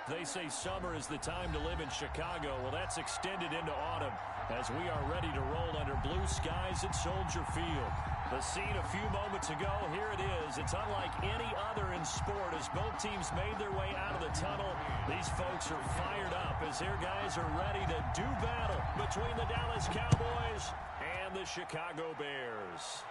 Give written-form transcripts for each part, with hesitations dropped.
They say summer is the time to live in Chicago. Well, that's extended into autumn as we are ready to roll under blue skies at Soldier Field. The scene a few moments ago, here it is. It's unlike any other in sport as both teams made their way out of the tunnel. These folks are fired up as their guys are ready to do battle between the Dallas Cowboys and the Chicago Bears.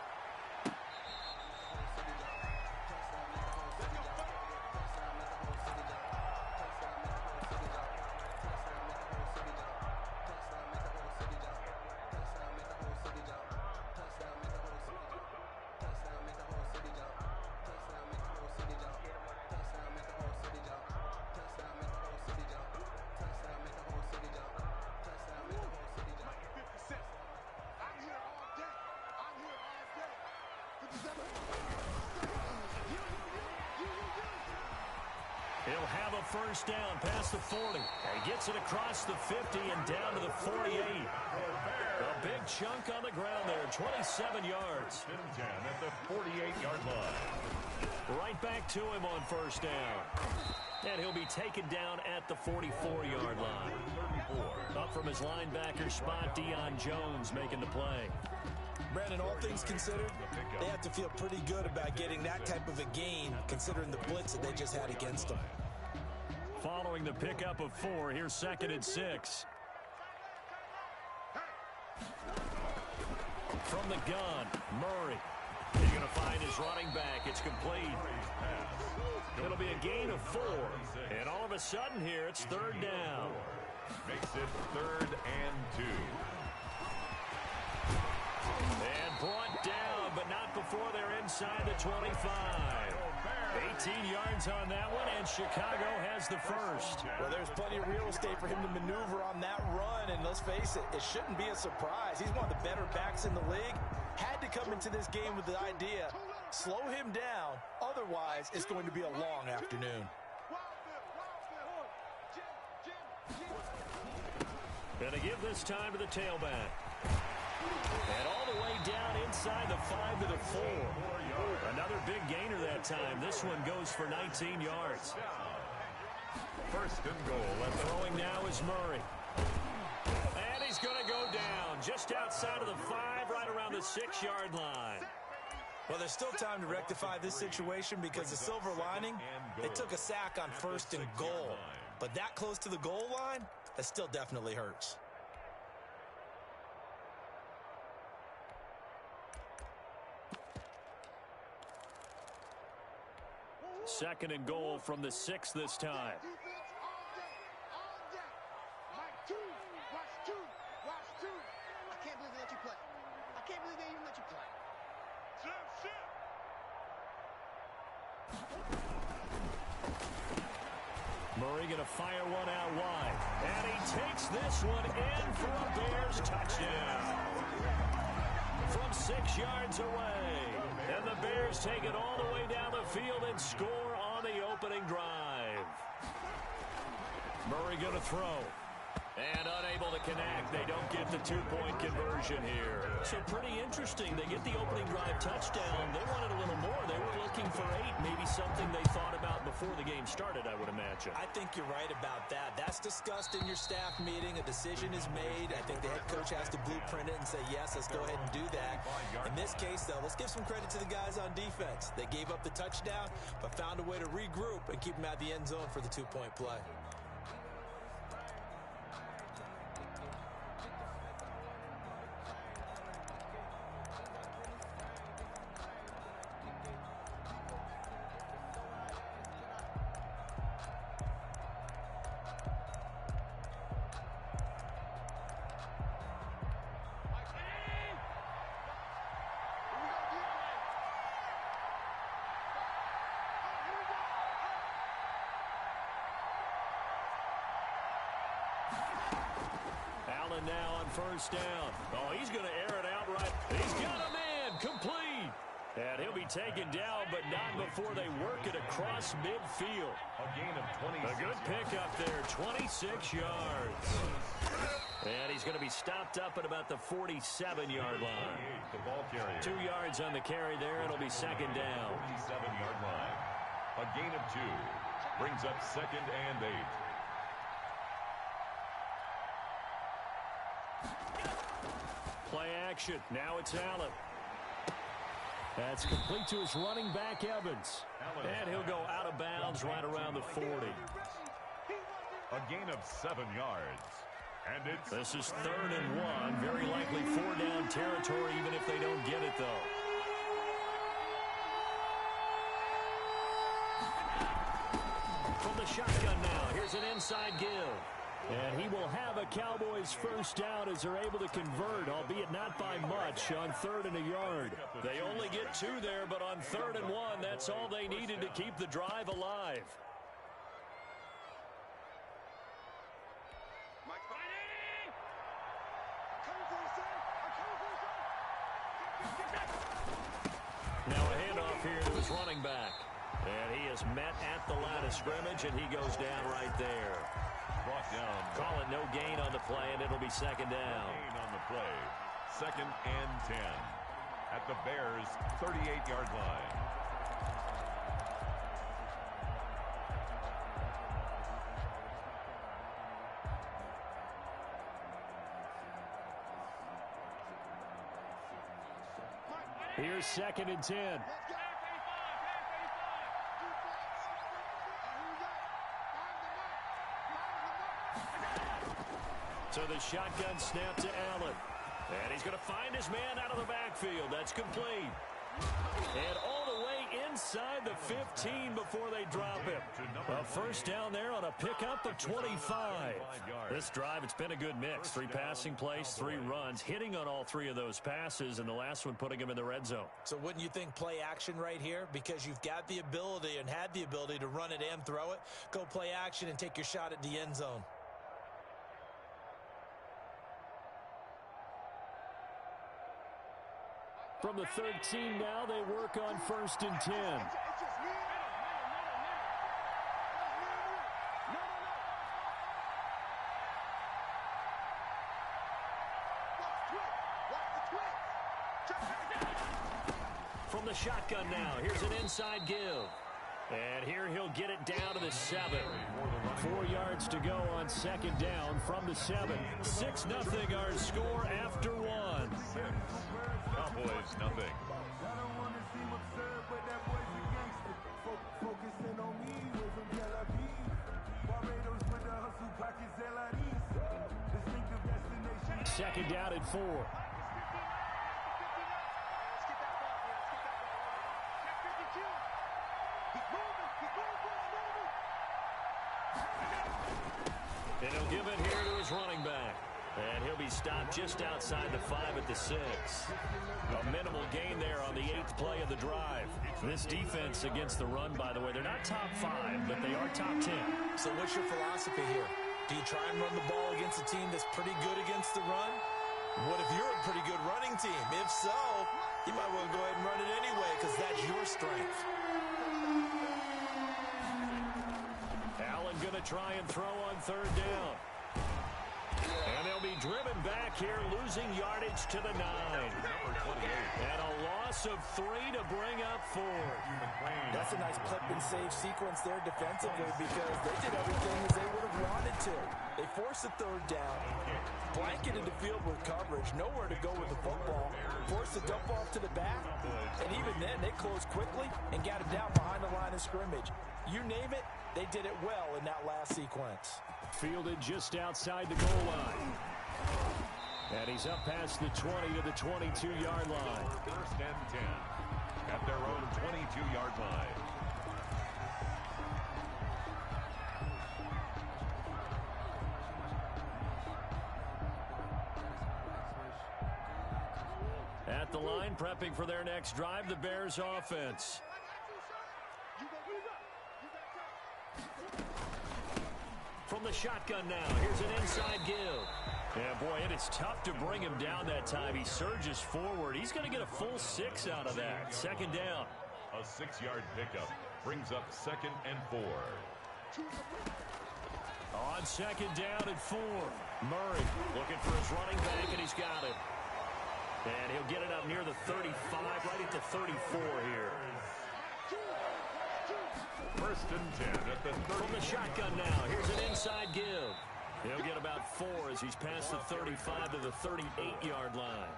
He'll have a first down past the 40. And gets it across the 50 and down to the 48. A big chunk on the ground there, 27 yards. At the 48-yard line. Right back to him on first down. And he'll be taken down at the 44-yard line. Up from his linebacker spot, Deion Jones making the play. Brandon, all things considered, they have to feel pretty good about getting that type of a gain, considering the blitz that they just had against them. Following the pickup of 4, here's 2nd and 6. From the gun, Murray. He's going to find his running back. It's complete. It'll be a gain of 4. And all of a sudden here, it's 3rd down. Makes it 3rd and 2. And brought down, but not before they're inside the 25. 18 yards on that one, and Chicago has the first. Well, there's plenty of real estate for him to maneuver on that run, and let's face it, it shouldn't be a surprise. He's one of the better backs in the league. Had to come into this game with the idea, slow him down, otherwise it's going to be a long afternoon. Gonna give this time to the tailback. And all the way down inside the 5 to the 4. Another big gainer that time. This one goes for 19 yards. 1st and goal. Throwing now is Murray. And he's going to go down just outside of the 5, right around the 6-yard line. Well, there's still time to rectify this situation because the silver lining, they took a sack on 1st and goal. But that close to the goal line, that still definitely hurts. 2nd and goal from the 6 this time. Murray going to fire one out wide. And he takes this one in for a Bears touchdown. From 6 yards away. And the Bears take it all the way down the field and score on the opening drive. Murray going to throw. And unable to connect. They don't get the 2-point conversion here. So pretty interesting. They get the opening drive touchdown. They wanted a little more. They were looking for 8. Maybe something they thought about before the game started, I would imagine. I think you're right about that. That's discussed in your staff meeting. A decision is made. I think the head coach has to blueprint it and say, yes, let's go ahead and do that. In this case, though, let's give some credit to the guys on defense. They gave up the touchdown, but found a way to regroup and keep them out of the end zone for the 2-point play. Now on first down. Oh, he's going to air it out right. He's got a man complete. And he'll be taken down, but not before they work it across midfield. A gain of 26. A good pickup there, 26 yards. And he's going to be stopped up at about the 47-yard line. The ball carrier. 2 yards on the carry there. It'll be 2nd down. 47-yard line. A gain of 2. Brings up 2nd and 8. action. Now it's Allen. That's complete to his running back, Evans. And he'll go out of bounds right around the 40. A gain of 7 yards. And This is 3rd and 1. Very likely 4-down territory, even if they don't get it, though. From the shotgun now, here's an inside give. And he will have a Cowboys first down as they're able to convert, albeit not by much, on 3rd and a yard. They only get 2 there, but on 3rd and 1, that's all they needed to keep the drive alive. Now a handoff here to his running back. And he is met at the line of scrimmage, and he goes down right there. brought down. Call it no gain on the play, and it'll be 2nd down. Gain on the play. 2nd and 10 at the Bears' 38-yard line. Here's 2nd and 10. So the shotgun snap to Allen. And he's going to find his man out of the backfield. That's complete. And all the way inside the 15 before they drop him. A first down there on a pickup of 25. This drive, it's been a good mix. 3 passing plays, 3 runs, hitting on all 3 of those passes, and the last one putting him in the red zone. So wouldn't you think play action right here? Because you've got the ability and had the ability to run it and throw it. Go play action and take your shot at the end zone. From the 13 now, they work on 1st and 10. From the shotgun now, here's an inside give. And here he'll get it down to the 7. 4 yards to go on 2nd down from the 7. 6-0 our score after 1. Cowboys, nothing. Second down at 4. And he'll give it here to his running back. And he'll be stopped just outside the 5 at the 6. A minimal gain there on the 8th play of the drive. This defense against the run, by the way, they're not top 5, but they are top 10. So what's your philosophy here? Do you try and run the ball against a team that's pretty good against the run? What if you're a pretty good running team? If so, you might want to go ahead and run it anyway because that's your strength. Allen going to try and throw on 3rd down. And they'll be driven back here, losing yardage to the 9. And a loss of 3 to bring up 4. That's a nice clip and save sequence there defensively because they did everything as they would have wanted to. They forced a 3rd down, blanketed the field with coverage, nowhere to go with the football, forced a dump off to the back, and even then they closed quickly and got him down behind the line of scrimmage. You name it, they did it well in that last sequence. Fielded just outside the goal line. And he's up past the 20 to the 22-yard line. 1st and 10 at their own 22-yard line. At the line, prepping for their next drive, the Bears offense. From the shotgun now, here's an inside give. Yeah, boy, and it's tough to bring him down that time. He surges forward. He's going to get a full 6 out of that. 2nd down. A 6-yard pickup brings up 2nd and 4. On 2nd down at 4. Murray looking for his running back, and he's got it. And he'll get it up near the 35, right at the 34 here. 1st and 10 at the 30. From the shotgun now, here's an inside give. He'll get about 4 as he's past the 35 to the 38-yard line.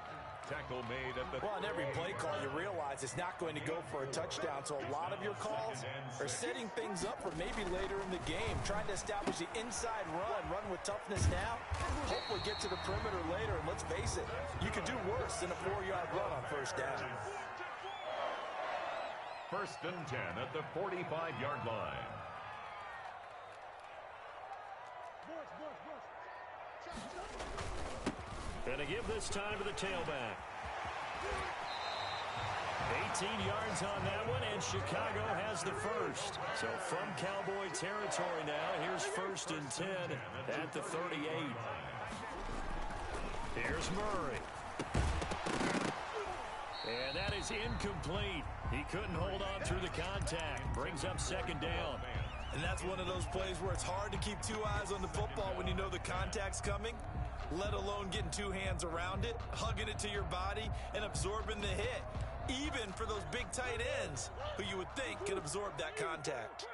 Tackle made at the... Well, on every play call, you realize it's not going to go for a touchdown, so a lot of your calls are setting things up for maybe later in the game, trying to establish the inside run with toughness now, hopefully get to the perimeter later, and let's face it, you could do worse than a 4-yard run on first down. 1st and 10 at the 45-yard line. And to give this time to the tailback. 18 yards on that one, and Chicago has the first. So from Cowboy territory now, here's 1st and 10 at the 38. Here's Murray. And that is incomplete. He couldn't hold on through the contact. Brings up 2nd down. And that's one of those plays where it's hard to keep 2 eyes on the football when you know the contact's coming, let alone getting 2 hands around it, hugging it to your body, and absorbing the hit, even for those big tight ends who you would think could absorb that contact.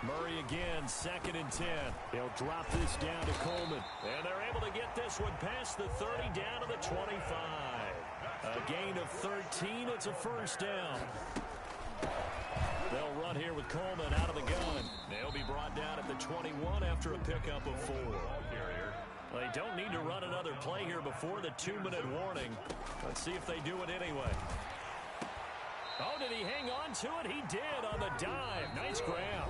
Murray again, 2nd and 10. He'll drop this down to Coleman. And they're able to get this one past the 30 down to the 25. A gain of 13. It's a 1st down. They'll run here with Coleman out of the gun. They'll be brought down at the 21 after a pickup of 4. They don't need to run another play here before the 2-minute warning. Let's see if they do it anyway. Oh, did he hang on to it? He did on the dive. Nice grab.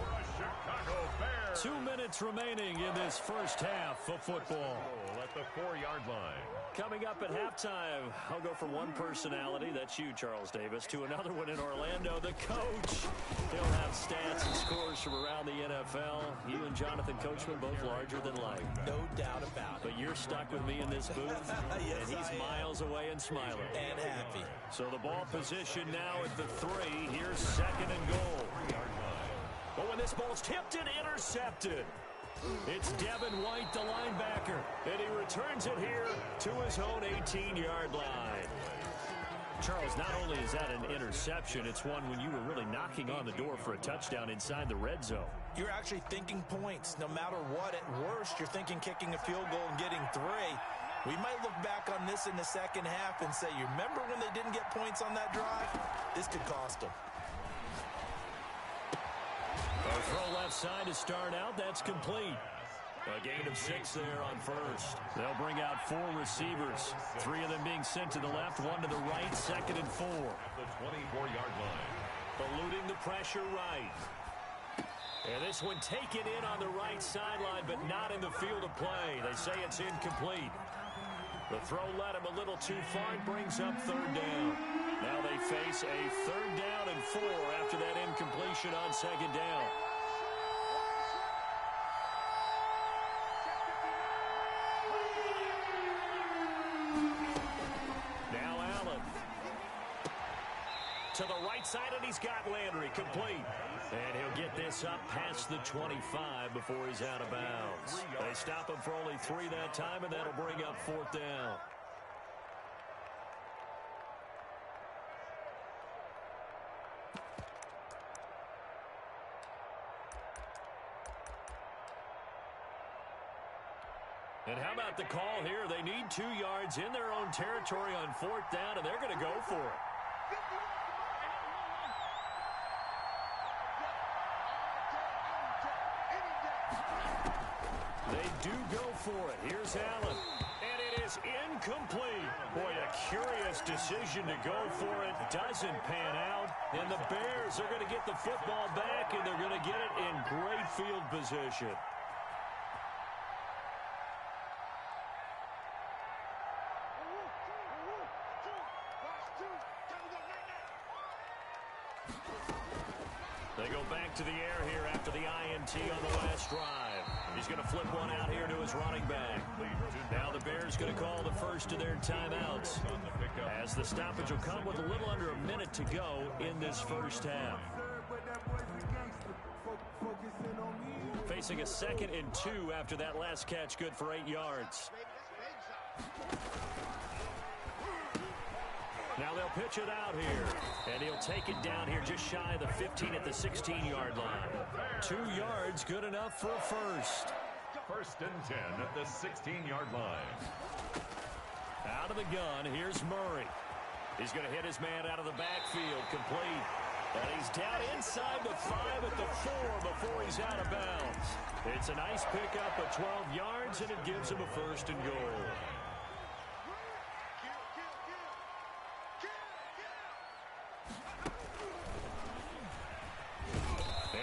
2 minutes remaining in this first half of football. At the 4-yard line. Coming up at halftime, I'll go from one personality, that's you, Charles Davis, to another one in Orlando, the coach. He'll have stats and scores from around the NFL. You and Jonathan Coachman both larger than life. No doubt about it. But you're stuck with me in this booth, yes, and he's miles away and smiling. And happy. So the ball position now at the 3. Here's 2nd and goal. But when this ball's tipped and intercepted, it's Devin White, the linebacker, and he returns it here to his own 18-yard line. Charles, not only is that an interception, it's one when you were really knocking on the door for a touchdown inside the red zone. You're actually thinking points. No matter what, at worst, you're thinking kicking a field goal and getting 3. We might look back on this in the second half and say, you remember when they didn't get points on that drive? This could cost them. A throw left side to start out. That's complete. A gain of 6 there on 1st. They'll bring out 4 receivers. 3 of them being sent to the left, 1 to the right, 2nd and 4. At the 24-yard line. Eluding the pressure right. And this one taken in on the right sideline, but not in the field of play. They say it's incomplete. The throw led him a little too far and brings up 3rd down. Now they face a 3rd down and 4 after that incompletion on 2nd down. Now Allen. To the right side, and he's got Landry complete. And he'll get this up past the 25 before he's out of bounds. They stop him for only 3 that time, and that'll bring up 4th down. And how about the call here? They need 2 yards in their own territory on 4th down, and they're going to go for it. They do go for it. Here's Allen. And it is incomplete. Boy, a curious decision to go for it. Doesn't pan out. And the Bears are going to get the football back, and they're going to get it in great field position. They go back to the air here after the INT on the last drive. He's going to flip one out here to his running back. Now the Bears going to call the first of their timeouts, as the stoppage will come with a little under a minute to go in this first half. Facing a 2nd and 2 after that last catch, good for 8 yards. Now they'll pitch it out here, and he'll take it down here just shy of the 15 at the 16-yard line. 2 yards, good enough for a first. First and 10 at the 16-yard line. Out of the gun, here's Murray. He's going to hit his man out of the backfield, complete. And he's down inside the 5 at the 4 before he's out of bounds. It's a nice pickup of 12 yards, and it gives him a first and goal.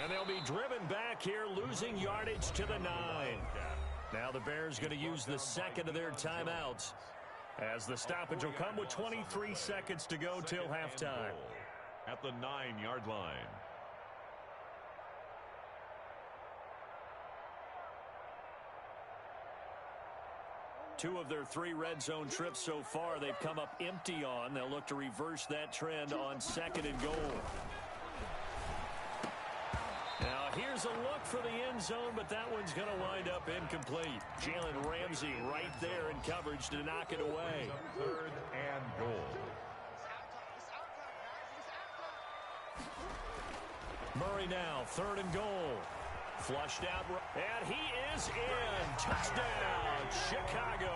And they'll be driven back here, losing yardage to the 9. Now the Bears going to use the second of their timeouts, as the stoppage will come with 23 seconds to go till halftime. At the 9-yard line. Two of their 3 red zone trips so far they've come up empty on. They'll look to reverse that trend on second and goal. Now here's a look for the end zone, but that one's going to wind up incomplete. Jalen Ramsey right there in coverage to knock it away. Third and goal. Murray now, third and goal. Flushed out, and he is in. Touchdown, Chicago.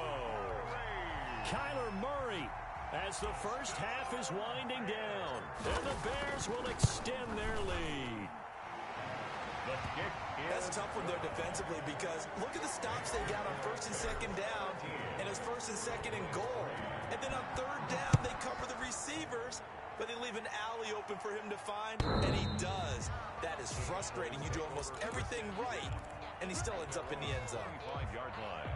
Kyler Murray, as the first half is winding down, and the Bears will extend their lead. The kick is That's tough when they're defensively, because look at the stops they got on first and second down, and it's first and second and goal. And then on third down, they cover the receivers, but they leave an alley open for him to find, and he does. That is frustrating. You do almost everything right, and he still ends up in the end zone. 5-yard line.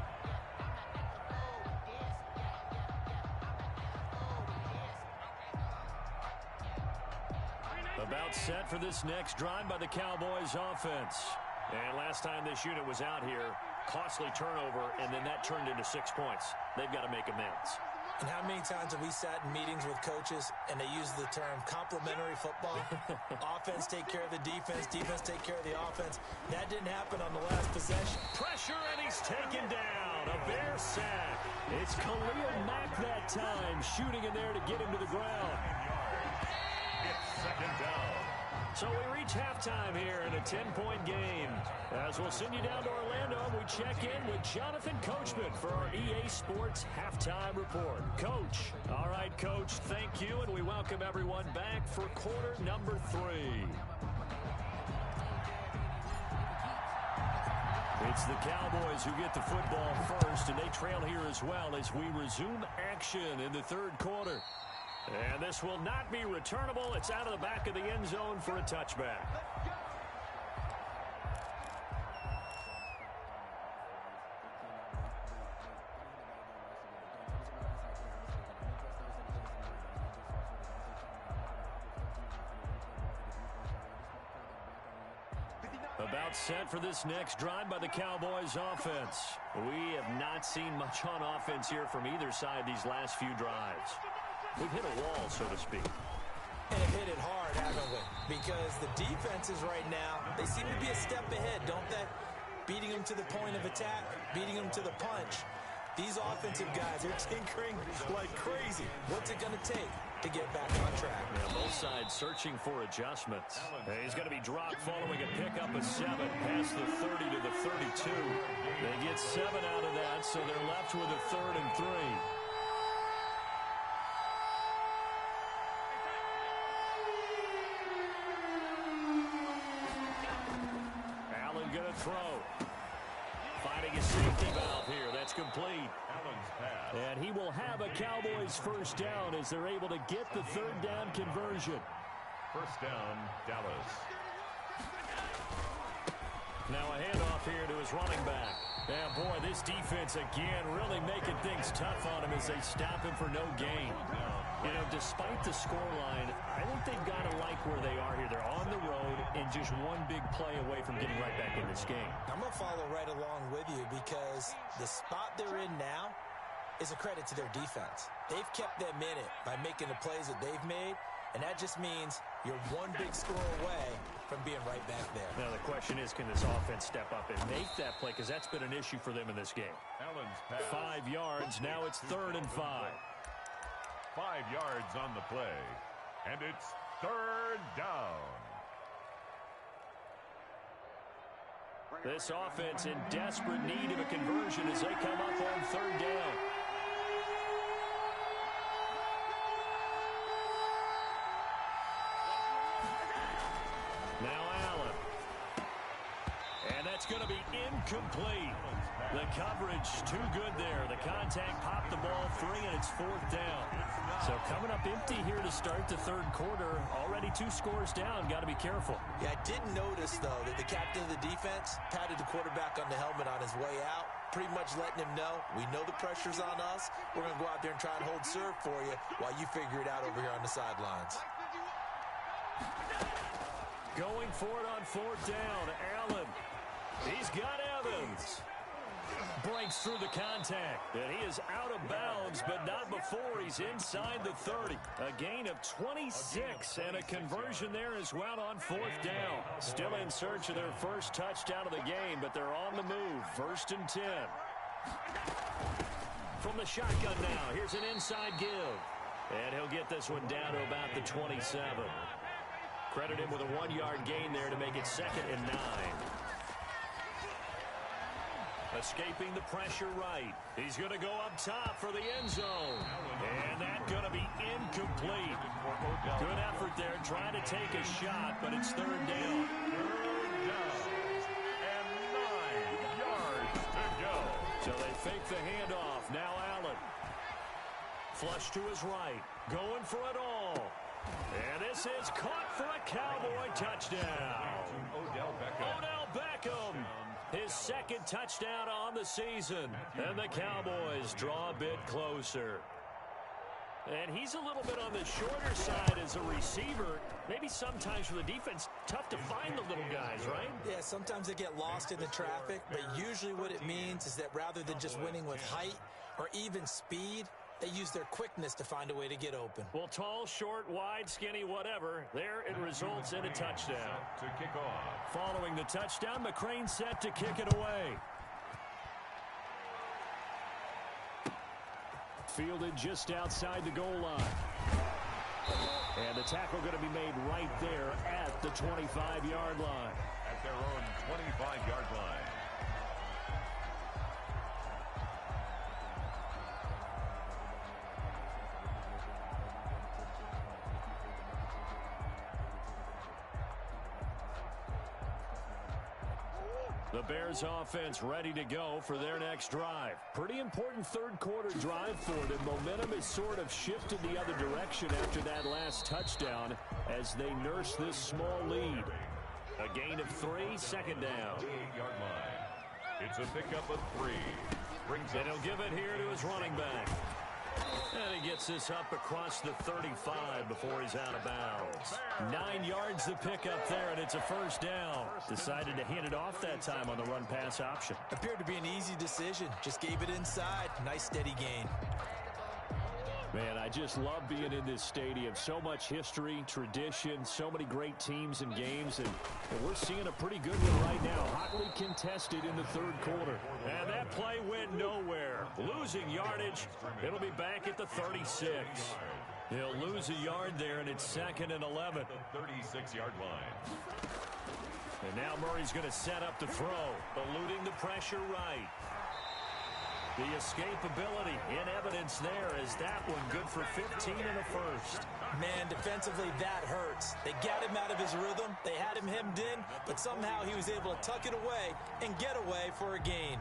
About set for this next drive by the Cowboys offense. And last time this unit was out here, costly turnover, and then that turned into 6 points. They've got to make amends. And how many times have we sat in meetings with coaches and they use the term complementary football? Offense take care of the defense, defense take care of the offense. That didn't happen on the last possession. Pressure, and he's taken down. A Bear sack. It's Khalil Mack that time, shooting in there to get him to the ground. It's second down. So we reach halftime here in a 10-point game. As we'll send you down to Orlando, we check in with Jonathan Coachman for our EA Sports Halftime Report. Coach. All right, Coach, thank you, and we welcome everyone back for quarter number 3. It's the Cowboys who get the football first, and they trail here as well as we resume action in the third quarter. And this will not be returnable. It's out of the back of the end zone for a touchback. About set for this next drive by the Cowboys offense. We have not seen much on offense here from either side these last few drives. We've hit a wall, so to speak. And have hit it hard, haven't we? Because the defenses right now, they seem to be a step ahead, don't they? Beating them to the point of attack, beating them to the punch. These offensive guys are tinkering like crazy. What's it going to take to get back on track? Yeah, both sides searching for adjustments. He's going to be dropped following a pickup of 7 past the 30 to the 32. They get 7 out of that, so they're left with a 3rd and 3. Going to throw. Finding a safety valve here. That's complete. Allen's pass. And he will have a Cowboys first down as they're able to get the 3rd down conversion. First down, Dallas. Now a handoff here to his running back. And boy, this defense again really making things tough on him as they stop him for no gain. You know, despite the scoreline, I think they've got to like where they are here. They're on the road and just one big play away from getting right back in this game. I'm going to follow right along with you because the spot they're in now is a credit to their defense. They've kept them in it by making the plays that they've made, and that just means you're one big score away from being right back there. Now the question is, can this offense step up and make that play? Because that's been an issue for them in this game. Allen's pass. 5 yards. Now it's 3rd and 5. 5 yards on the play, and it's 3rd down. This offense in desperate need of a conversion as they come up on third down. Now Allen. And that's going to be incomplete. The coverage too good there. The contact popped the ball free, and it's fourth down. So coming up empty here to start the third quarter. Already 2 scores down. Got to be careful. Yeah, I did notice, though, that the captain of the defense patted the quarterback on the helmet on his way out, pretty much letting him know, we know the pressure's on us. We're going to go out there and try and hold serve for you while you figure it out over here on the sidelines. Going for it on fourth down. Allen. He's got Evans. Breaks through the contact. And he is out of bounds, but not before he's inside the 30. A gain of 26 and a conversion there as well on fourth down. Still in search of their first touchdown of the game, but they're on the move. First and 10. From the shotgun now, here's an inside give. And he'll get this one down to about the 27. Credit him with a 1-yard gain there to make it 2nd and 9. Escaping the pressure right. He's going to go up top for the end zone. And that's going to be incomplete. Good effort there trying to take a shot, but it's third down. Third down. And 9 yards to go. So they fake the handoff. Now Allen. Flush to his right. Going for it all. And this is caught for a Cowboy touchdown. Odell Beckham. His 2nd touchdown on the season. And the Cowboys draw a bit closer. And he's a little bit on the shorter side as a receiver. Maybe sometimes for the defense, tough to find the little guys, right? Yeah, sometimes they get lost in the traffic, but usually what it means is that rather than just winning with height or even speed, they use their quickness to find a way to get open. Well, tall, short, wide, skinny, whatever. There it results in a touchdown. To kick off. Following the touchdown, McCrane set to kick it away. Fielded just outside the goal line. And the tackle going to be made right there at the 25-yard line. At their own 25-yard line. The Bears offense ready to go for their next drive. Pretty important third quarter drive for them. Momentum has sort of shifted the other direction after that last touchdown as they nurse this small lead. A gain of 3, 2nd down. 28-yard line. It's a pickup of 3. And he'll give it here to his running back. And he gets this up across the 35 before he's out of bounds. 9 yards the pickup there, and it's a first down. Decided to hand it off that time on the run-pass option. Appeared to be an easy decision. Just gave it inside. Nice steady gain. Man, I just love being in this stadium. So much history, tradition, so many great teams and games, and we're seeing a pretty good one right now. Hotly contested in the third quarter. And that play went nowhere. Losing yardage. It'll be back at the 36. He'll lose a yard there, and it's 2nd and 11. The 36-yard line. And now Murray's going to set up to throw, eluding the pressure right. The escapability in evidence there as that one good for 15 and a first. Man, defensively, that hurts. They got him out of his rhythm. They had him hemmed in, but somehow he was able to tuck it away and get away for a gain.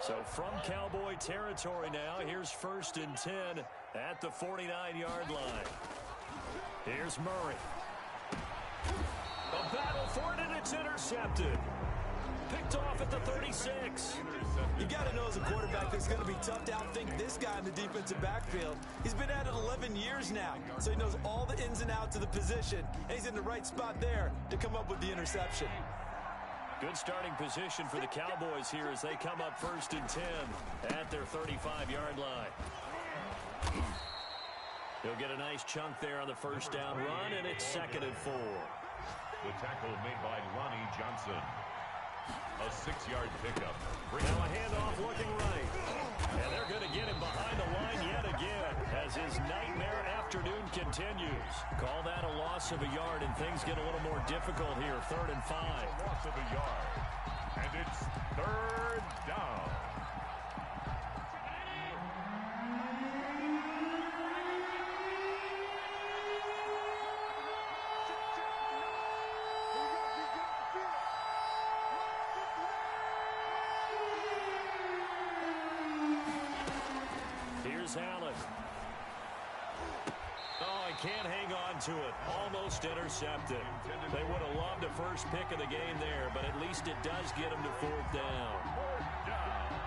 So from Cowboy territory now, here's 1st and 10 at the 49-yard line. Here's Murray. A battle for it, and it's intercepted. Picked off at the 36. You got to know as a quarterback that it's going to be tough to outthink this guy in the defensive backfield. He's been at it 11 years now, so he knows all the ins and outs of the position, and he's in the right spot there to come up with the interception. Good starting position for the Cowboys here as they come up 1st and 10 at their 35-yard line. He'll get a nice chunk there on the first down run, and it's 2nd and 4. The tackle made by Ronnie Johnson. A 6-yard pickup. Now a handoff looking right. And they're going to get him behind the line yet again as his nightmare afternoon continues. Call that a loss of a yard, and things get a little more difficult here. 3rd and 5. A loss of a yard. And it's 3rd down. Here's Allen. Oh, he can't hang on to it. Almost intercepted. They would have loved a first pick of the game there, but at least it does get him to 4th down. 4th down.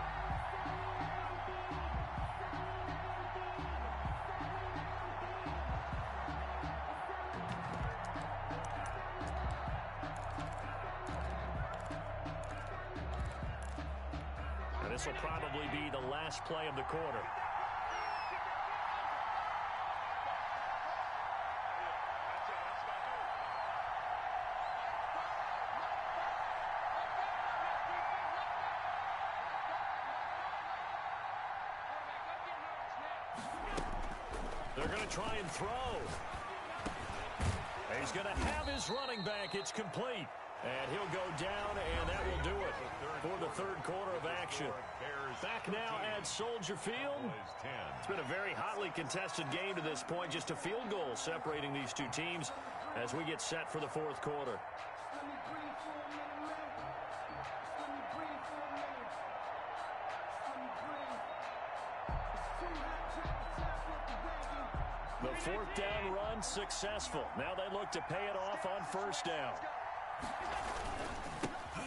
And this will probably be the last play of the quarter. They're going to try and throw. He's going to have his running back. It's complete. And he'll go down, and that will do it for the 3rd quarter of action. Back now at Soldier Field. It's been a very hotly contested game to this point. Just a field goal separating these two teams as we get set for the 4th quarter. The 4th down run successful. Now they look to pay it off on 1st down.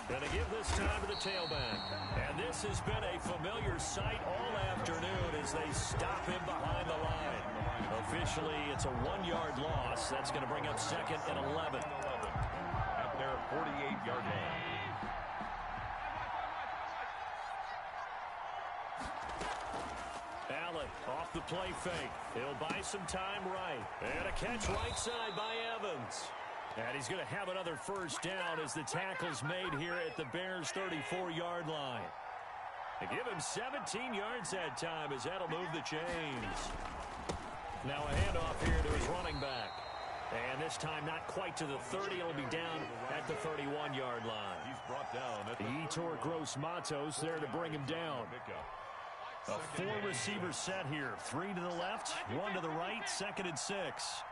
Going to give this time to the tailback. And this has been a familiar sight all afternoon as they stop him behind the line. Officially, it's a 1-yard loss. That's going to bring up 2nd and 11. At their 48-yard line. Allen off the play fake. He'll buy some time right. And a catch right side by Evans. And he's going to have another 1st down as the tackle's made here at the Bears' 34-yard line. They give him 17 yards that time as that'll move the chains. Now a handoff here to his running back. And this time not quite to the 30. It'll be down at the 31-yard line. He's brought down at the Yetur Gross-Matos there to bring him down. A 4-receiver set here. 3 to the left, 1 to the right, 2nd and 6.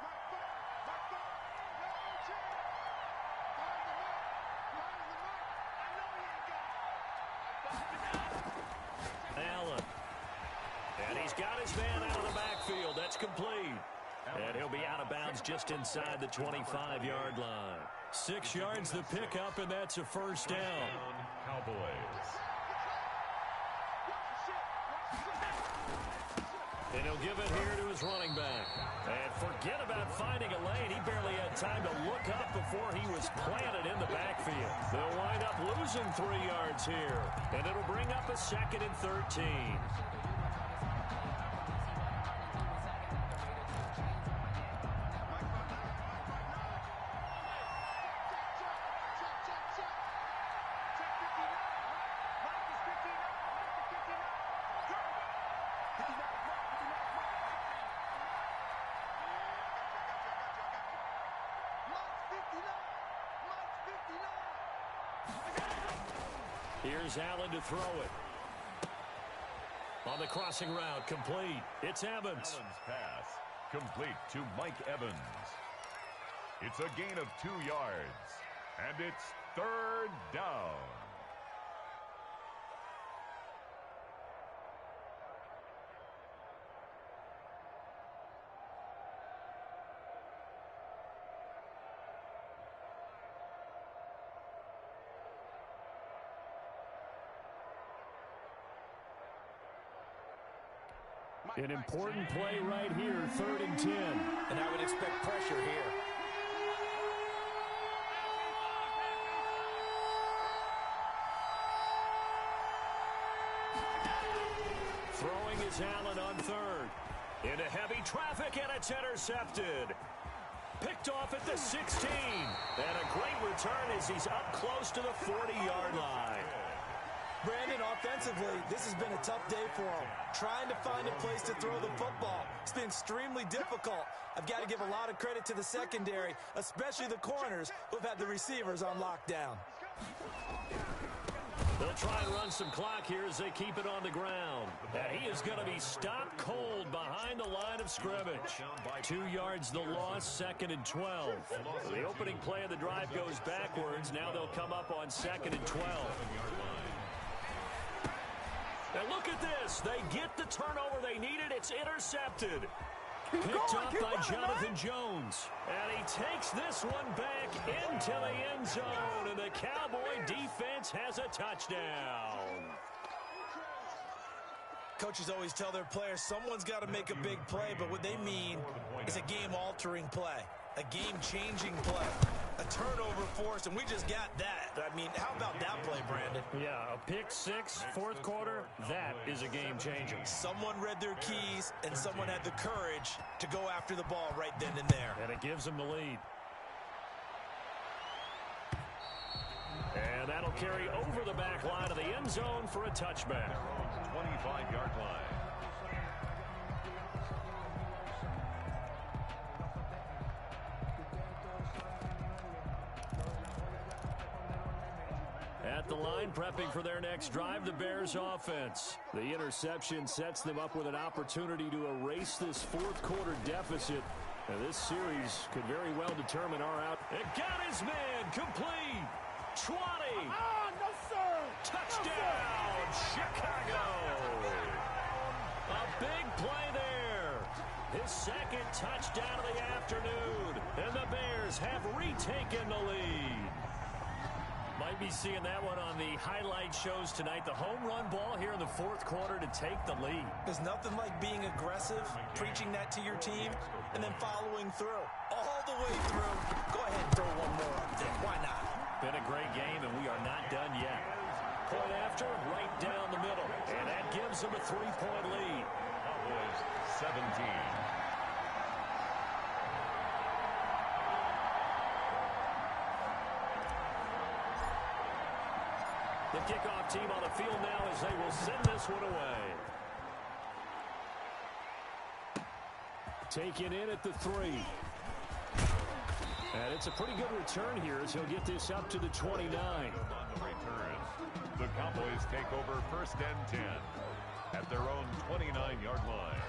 Allen. And he's got his man out of the backfield. That's complete. And he'll be out of bounds just inside the 25-yard line. 6 yards the pickup, and that's a 1st down. Cowboys. And he'll give it here to his running back. And forget about finding a lane. He barely had time to look up before he was planted in the backfield. They'll wind up losing 3 yards here. And it'll bring up a 2nd and 13. Here's Allen to throw it. On the crossing route, complete. It's Evans. Allen's pass, complete to Mike Evans. It's a gain of 2 yards, and it's 3rd down. An important play right here, 3rd and 10. And I would expect pressure here. Throwing is Allen on 3rd. Into heavy traffic, and it's intercepted. Picked off at the 16. And a great return as he's up close to the 40-yard line. Brandon, offensively, this has been a tough day for him. Trying to find a place to throw the football. It's been extremely difficult. I've got to give a lot of credit to the secondary, especially the corners who've had the receivers on lockdown. They'll try and run some clock here as they keep it on the ground. And he is going to be stopped cold behind the line of scrimmage. 2 yards the loss, 2nd and 12. The opening play of the drive goes backwards. Now they'll come up on 2nd and 12. And look at this. They get the turnover they needed. It's intercepted. Picked up by Jonathan Jones. And he takes this one back into the end zone. And the Cowboy defense has a touchdown. Coaches always tell their players someone's got to make a big play, but what they mean is a game-altering play, a game-changing play, a turnover force, and we just got that. I mean, how about that play, Brandon? Yeah, a pick six, fourth quarter, that is a game-changer. Someone read their keys, and someone had the courage to go after the ball right then and there. And it gives them the lead. And that'll carry over the back line of the end zone for a touchback. 25-yard line. At the line, prepping for their next drive, the Bears offense. The interception sets them up with an opportunity to erase this fourth quarter deficit. And this series could very well determine our out. It got his man complete. 20. No, sir. Touchdown, No, sir. Chicago. A big play there. His second touchdown of the afternoon. And the Bears have retaken the lead. Might be seeing that one on the highlight shows tonight. The home run ball here in the fourth quarter to take the lead. There's nothing like being aggressive, preaching that to your team, and then following through. All the way through. Go ahead and throw one more up there. Why not? Been a great game, and we are not done yet. Point after, right down the middle. And that gives them a 3-point lead. Cowboys 17. The kickoff team on the field now as they will send this one away. Taken in at the 3. And it's a pretty good return here as he'll get this up to the 29. On the return, the Cowboys take over 1st and 10 at their own 29-yard line.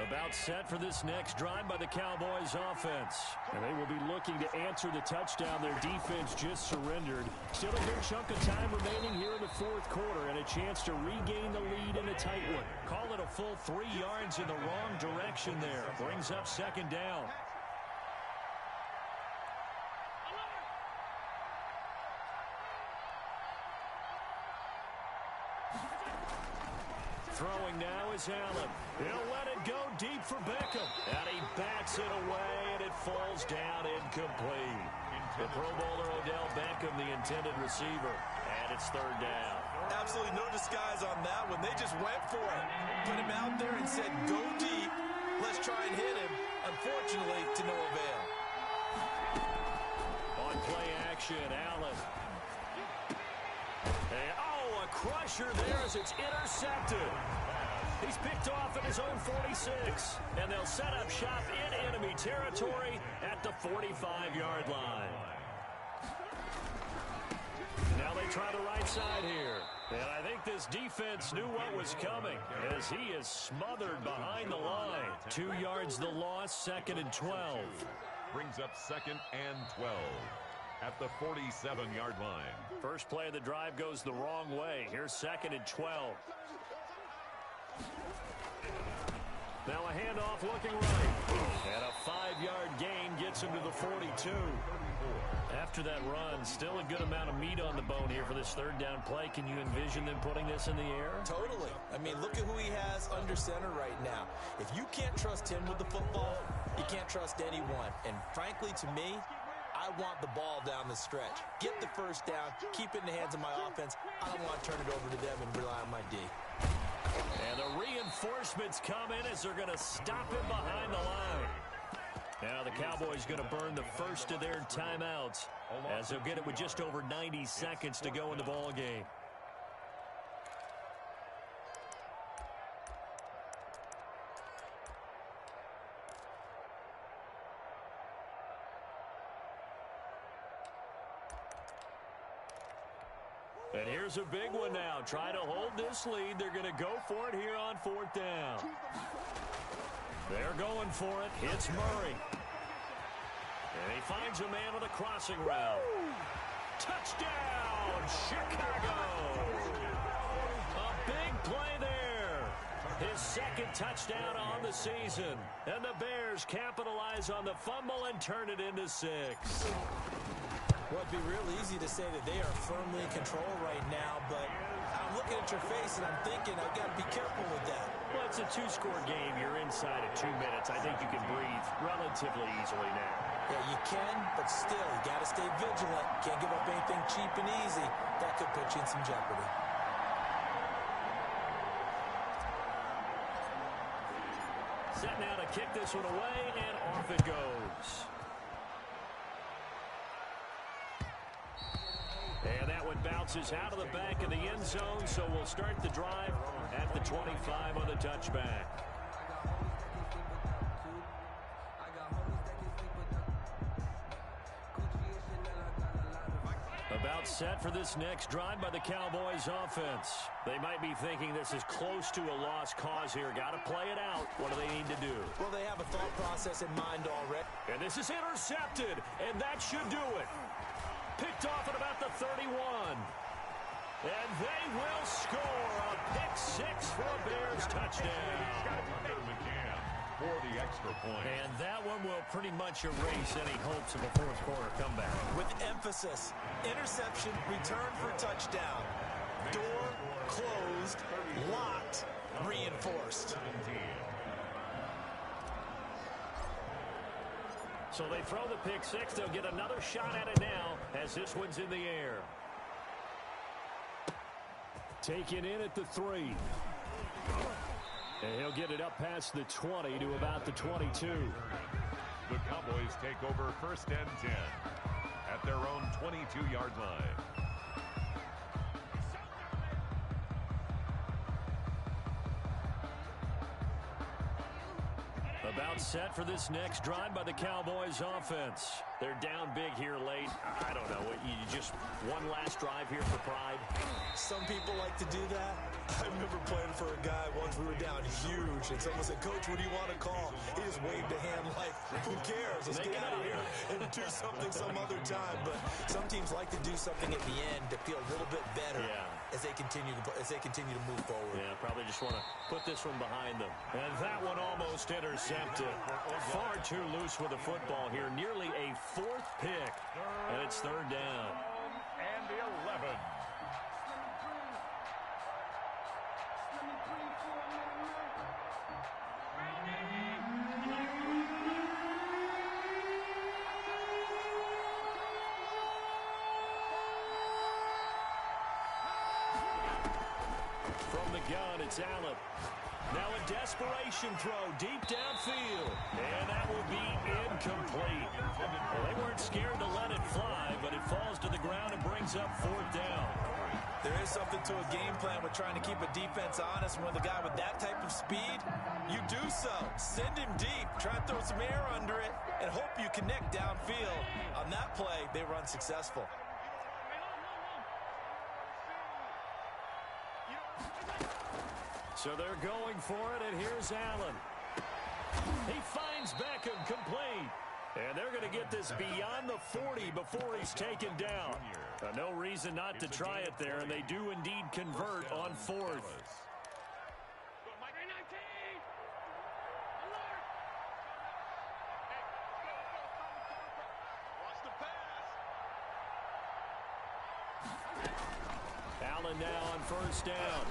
About set for this next drive by the Cowboys offense. And they will be looking to answer the touchdown their defense just surrendered. Still a good chunk of time remaining here in the fourth quarter and a chance to regain the lead in a tight one. Call it a full 3 yards in the wrong direction there. Brings up 2nd down. Throwing now is Allen. He'll let it go deep for Beckham. And he bats it away, and it falls down incomplete. The Pro Bowler Odell Beckham, the intended receiver. And it's 3rd down. Absolutely no disguise on that one. They just went for it. Put him out there and said, go deep. Let's try and hit him. Unfortunately, to no avail. On play action, Allen. And, a crusher there as it's intercepted. He's picked off at his own 46. And they'll set up shop in enemy territory at the 45-yard line. Now they try the right side here. And I think this defense knew what was coming as he is smothered behind the line. 2 yards the loss, 2nd and 12. Brings up 2nd and 12 at the 47-yard line. First play of the drive goes the wrong way. Here's 2nd and 12. Now a handoff looking right. And a 5-yard gain gets him to the 42. after that run. Still a good amount of meat on the bone here for this third down play. Can you envision them putting this in the air? Totally. I mean, look at who he has under center right now. If you can't trust him with the football, you can't trust anyone. And frankly, to me, I want the ball down the stretch. Get the first down, keep it in the hands of my offense. I don't want to turn it over to them and rely on my D. And the reinforcements come in as they're going to stop him behind the line. Now the Cowboys going to burn the first of their timeouts as they'll get it with just over 90 seconds to go in the ball game. And here's a big one now. Try to hold this lead. They're going to go for it here on fourth down. They're going for it. It's Murray. And he finds a man on the crossing route. Touchdown, Chicago. A big play there. His second touchdown on the season. And the Bears capitalize on the fumble and turn it into 6. Well, it'd be real easy to say that they are firmly in control right now, but I'm looking at your face and I'm thinking I've got to be careful with that. Well, it's a 2-score game. You're inside of 2 minutes. I think you can breathe relatively easily now. Yeah, you can, but still, you got to stay vigilant. Can't give up anything cheap and easy. That could put you in some jeopardy. Set now to kick this one away, and off it goes. And that one bounces out of the back of the end zone, so we'll start the drive at the 25 on the touchback. About set for this next drive by the Cowboys offense. They might be thinking this is close to a lost cause here. Got to play it out. What do they need to do? Well, they have a thought process in mind already. And this is intercepted, and that should do it. Picked off at about the 31. And they will score a pick 6 for a Bears touchdown. For the extra point. And that one will pretty much erase any hopes of a fourth quarter comeback. With emphasis, interception, return for touchdown. Door closed, locked, reinforced. So they throw the pick 6. They'll get another shot at it now as this one's in the air. Taken in at the 3. And he'll get it up past the 20 to about the 22. The Cowboys take over first and 10 at their own 22-yard line. About set for this next drive by the Cowboys offense. They're down big here late. I don't know. You just one last drive here for pride? Some people like to do that. I remember playing for a guy once we were down huge, and someone said, "Coach, what do you want to call?" He just waved a hand like, "Who cares? Let's get out of here and do something some other time." But some teams like to do something at the end to feel a little bit better as they continue to move forward. Yeah, probably just want to put this one behind them. And that one almost intercepted. Far too loose with the football here. Nearly a 4th pick, and it's third down. And 11. From the gun, it's Allen. Now a desperation throw deep downfield. And that will be incomplete. Well, they weren't scared to let it fly, but it falls to the ground and brings up fourth down. There is something to a game plan with trying to keep a defense honest. And with a guy with that type of speed, you do so. Send him deep. Try and throw some air under it and hope you connect downfield. On that play, they were unsuccessful. So they're going for it, and here's Allen. He finds Beckham complete. And they're going to get this beyond the 40 before he's taken down. No reason not to try it there, and they do indeed convert on 4th. Allen now on first down.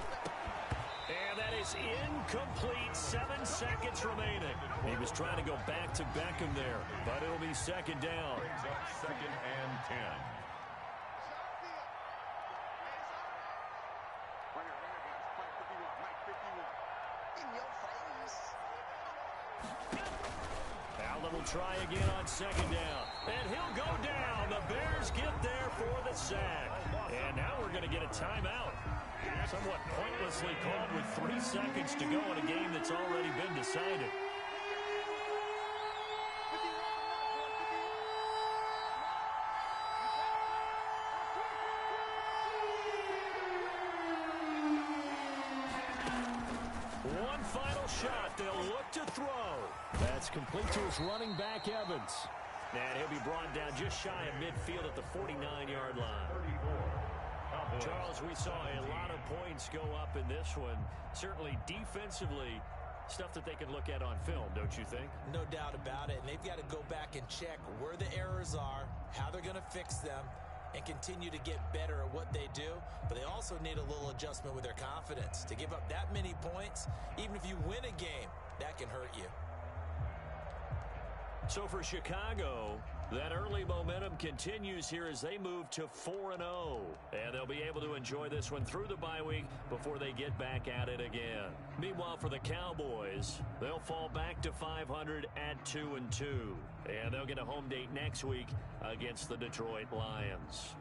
And that is incomplete. 7 seconds remaining. He was trying to go back to Beckham there, but it'll be second down. Brings up 2nd and 10. Allen will try again on second down. And he'll go down. The Bears get there for the sack. And now we're going to get a timeout. Somewhat pointlessly called with 3 seconds to go in a game that's already been decided. One final shot. They'll look to throw. That's complete to his running back, Evans. And he'll be brought down just shy of midfield at the 49-yard line. Charles, we saw a lot of points go up in this one. Certainly defensively, stuff that they can look at on film, don't you think? No doubt about it. And they've got to go back and check where the errors are, how they're going to fix them, and continue to get better at what they do. But they also need a little adjustment with their confidence. To give up that many points, even if you win a game, that can hurt you. So for Chicago, that early momentum continues here as they move to 4-0. And they'll be able to enjoy this one through the bye week before they get back at it again. Meanwhile, for the Cowboys, they'll fall back to 500 at 2-2. And they'll get a home date next week against the Detroit Lions.